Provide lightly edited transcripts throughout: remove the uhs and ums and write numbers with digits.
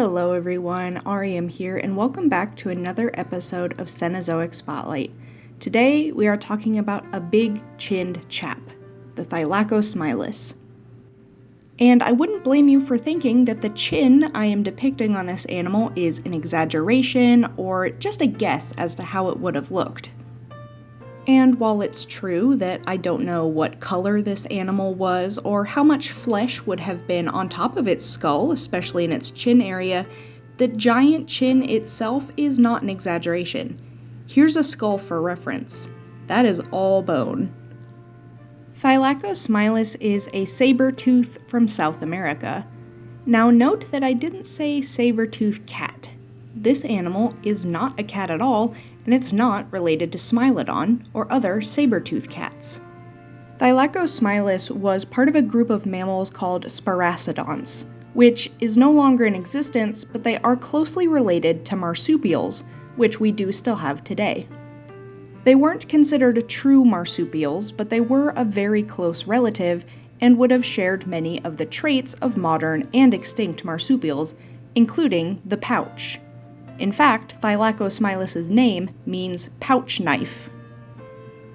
Hello everyone, Ariam here, and welcome back to another episode of Cenozoic Spotlight. Today we are talking about a big-chinned chap, the Thylacosmilus. And I wouldn't blame you for thinking that the chin I am depicting on this animal is an exaggeration or just a guess as to how it would have looked. And while it's true that I don't know what color this animal was or how much flesh would have been on top of its skull, especially in its chin area, the giant chin itself is not an exaggeration. Here's a skull for reference. That is all bone. Thylacosmilus is a saber-tooth from South America. Now note that I didn't say saber-tooth cat. This animal is not a cat at all, and it's not related to Smilodon or other saber-tooth cats. Thylacosmilus was part of a group of mammals called Sparacidons, which is no longer in existence, but they are closely related to marsupials, which we do still have today. They weren't considered true marsupials, but they were a very close relative and would have shared many of the traits of modern and extinct marsupials, including the pouch. In fact, Thylacosmilus's name means pouch knife.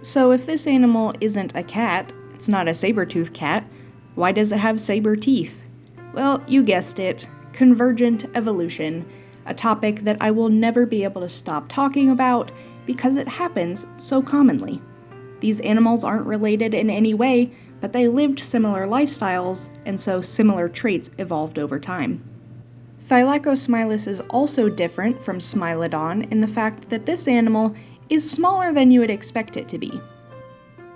So if this animal isn't a cat, it's not a saber-tooth cat, why does it have saber teeth? Well, you guessed it, convergent evolution, a topic that I will never be able to stop talking about because it happens so commonly. These animals aren't related in any way, but they lived similar lifestyles, and so similar traits evolved over time. Thylacosmilus is also different from Smilodon in the fact that this animal is smaller than you would expect it to be.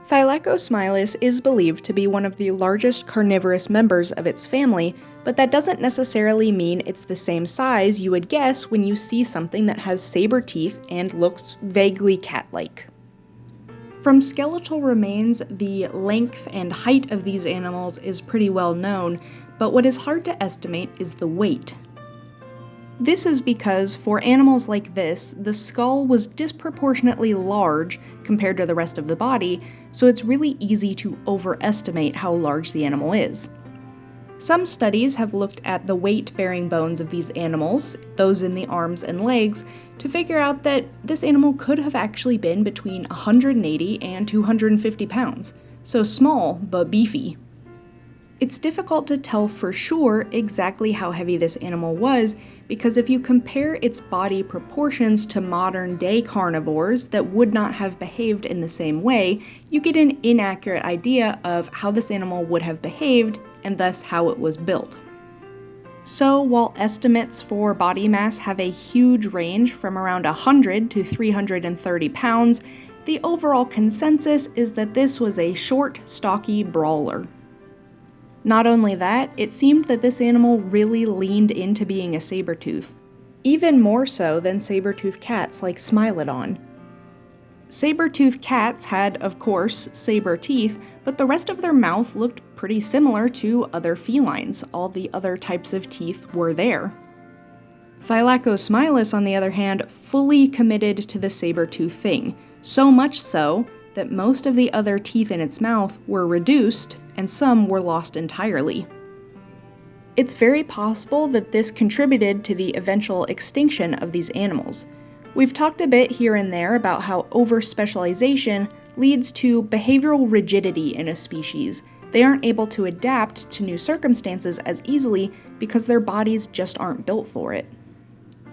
Thylacosmilus is believed to be one of the largest carnivorous members of its family, but that doesn't necessarily mean it's the same size you would guess when you see something that has saber teeth and looks vaguely cat-like. From skeletal remains, the length and height of these animals is pretty well known, but what is hard to estimate is the weight. This is because for animals like this, the skull was disproportionately large compared to the rest of the body, so it's really easy to overestimate how large the animal is. Some studies have looked at the weight-bearing bones of these animals, those in the arms and legs, to figure out that this animal could have actually been between 180 and 250 pounds, so small but beefy. It's difficult to tell for sure exactly how heavy this animal was because if you compare its body proportions to modern-day carnivores that would not have behaved in the same way, you get an inaccurate idea of how this animal would have behaved and thus how it was built. So while estimates for body mass have a huge range from around 100 to 330 pounds, the overall consensus is that this was a short, stocky brawler. Not only that, it seemed that this animal really leaned into being a saber-tooth, even more so than saber-tooth cats like Smilodon. Saber-tooth cats had, of course, saber teeth, but the rest of their mouth looked pretty similar to other felines. All the other types of teeth were there. Thylacosmilus, on the other hand, fully committed to the saber-tooth thing, so much so that most of the other teeth in its mouth were reduced, and some were lost entirely. It's very possible that this contributed to the eventual extinction of these animals. We've talked a bit here and there about how over-specialization leads to behavioral rigidity in a species. They aren't able to adapt to new circumstances as easily because their bodies just aren't built for it.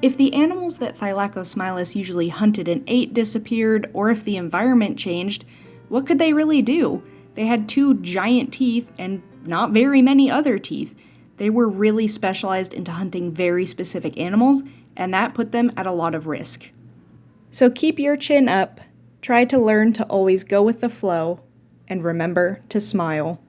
If the animals that Thylacosmilus usually hunted and ate disappeared, or if the environment changed, what could they really do? They had 2 giant teeth and not very many other teeth. They were really specialized into hunting very specific animals, and that put them at a lot of risk. So keep your chin up, try to learn to always go with the flow, and remember to smile.